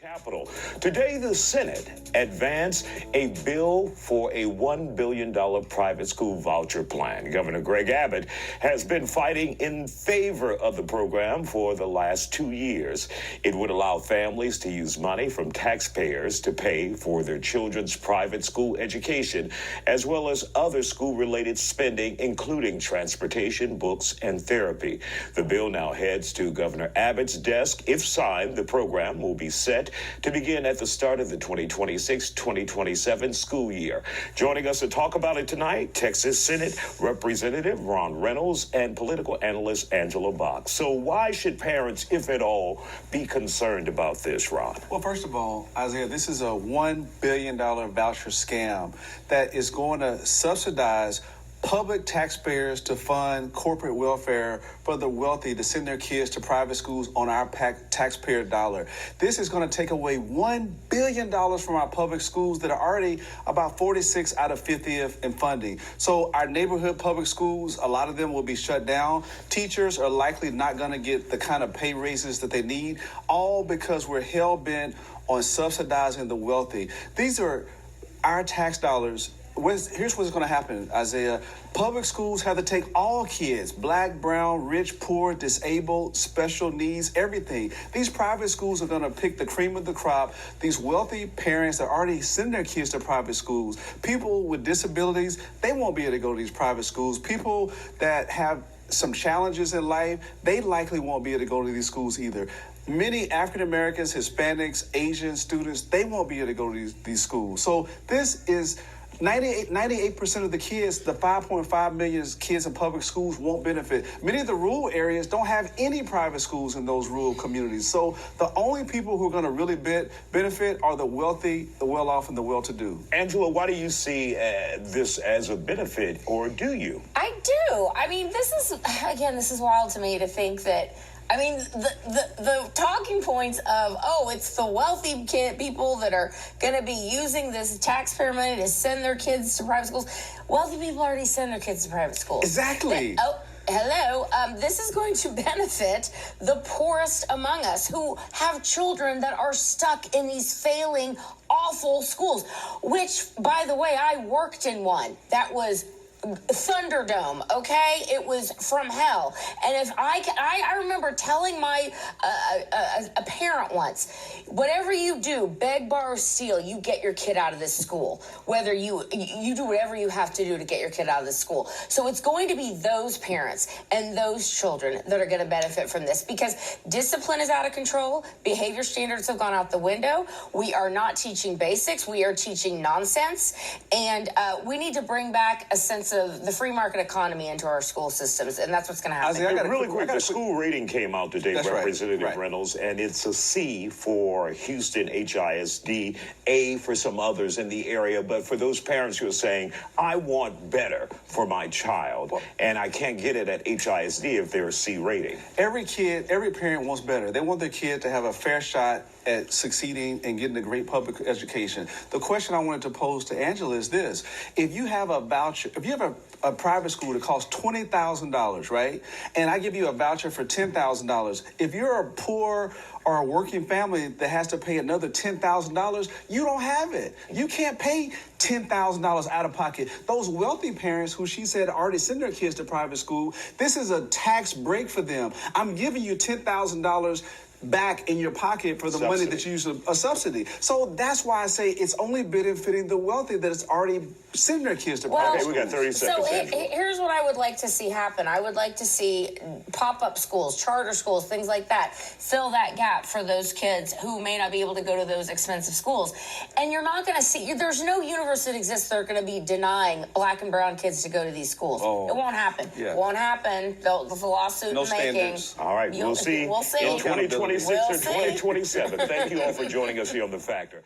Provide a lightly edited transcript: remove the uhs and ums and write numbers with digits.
Capitol. Today, the Senate advanced a bill for a $1 billion private school voucher plan. Governor Greg Abbott has been fighting in favor of the program for the last 2 years. It would allow families to use money from taxpayers to pay for their children's private school education, as well as other school-related spending, including transportation, books, and therapy. The bill now heads to Governor Abbott's desk. If signed, the program will be set to begin at the start of the 2026-2027 school year. Joining us to talk about it tonight, Texas Senate Representative Ron Reynolds and political analyst Angela Bach. So why should parents, if at all, be concerned about this, Ron? Well, first of all, Isiah, this is a $1 billion voucher scam that is going to subsidize public taxpayers to fund corporate welfare for the wealthy to send their kids to private schools on our taxpayer dollar. This is going to take away $1 billion from our public schools that are already about 46 out of 50th in funding. So our neighborhood public schools, a lot of them will be shut down. Teachers are likely not going to get the kind of pay raises that they need, all because we're hell-bent on subsidizing the wealthy. These are our tax dollars. Here's what's going to happen, Isiah. Public schools have to take all kids, black, brown, rich, poor, disabled, special needs, everything. These private schools are going to pick the cream of the crop. These wealthy parents that already send their kids to private schools. People with disabilities, they won't be able to go to these private schools. People that have some challenges in life, they likely won't be able to go to these schools either. Many African Americans, Hispanics, Asian students, they won't be able to go to these schools. So this is 98% of the kids, the 5.5 million kids in public schools won't benefit. Many of the rural areas don't have any private schools in those rural communities. So the only people who are going to really benefit are the wealthy, the well-off, and the well-to-do. Angela, why do you see this as a benefit, or do you? I do. I mean, this is wild to me to think that, I mean, the talking points of, oh, it's the wealthy people that are going to be using this taxpayer money to send their kids to private schools. Wealthy people already send their kids to private schools. Exactly. Hello. This is going to benefit the poorest among us who have children that are stuck in these failing, awful schools, which, by the way, I worked in one that was Thunderdome, okay? It was from hell. And if I remember telling my a parent once, whatever you do, beg, borrow, steal, you get your kid out of this school. Whether you do whatever you have to do to get your kid out of this school. So it's going to be those parents and those children that are going to benefit from this, because discipline is out of control. Behavior standards have gone out the window. We are not teaching basics. We are teaching nonsense. And we need to bring back a sense of the free market economy into our school systems, and that's what's going to happen. Really quick, the school rating came out today, That's Representative right. Reynolds, and it's a C for Houston HISD, A for some others in the area. But for those parents who are saying, I want better for my child, and I can't get it at HISD if they're a C rating. Every parent wants better. They want their kid to have a fair shot at succeeding and getting a great public education. The question I wanted to pose to Angela is this. If you have a voucher, if you have a private school that costs $20,000, right? And I give you a voucher for $10,000. If you're a poor or a working family that has to pay another $10,000, you don't have it. You can't pay $10,000 out of pocket. Those wealthy parents who she said already send their kids to private school, this is a tax break for them. I'm giving you $10,000 back in your pocket for the money that you use a subsidy. So that's why I say it's only benefiting the wealthy that it's already sending their kids to private schools. We got 30 seconds. So here's what I would like to see happen. I would like to see pop-up schools, charter schools, things like that, fill that gap for those kids who may not be able to go to those expensive schools. And you're not going to see, there's no universe that exists that are going to be denying black and brown kids to go to these schools. It won't happen. Yeah. It won't happen. The lawsuit no making. Standards. All right, we'll see. We'll see. In 2026 or 2027. Thank you all for joining us here on The Factor.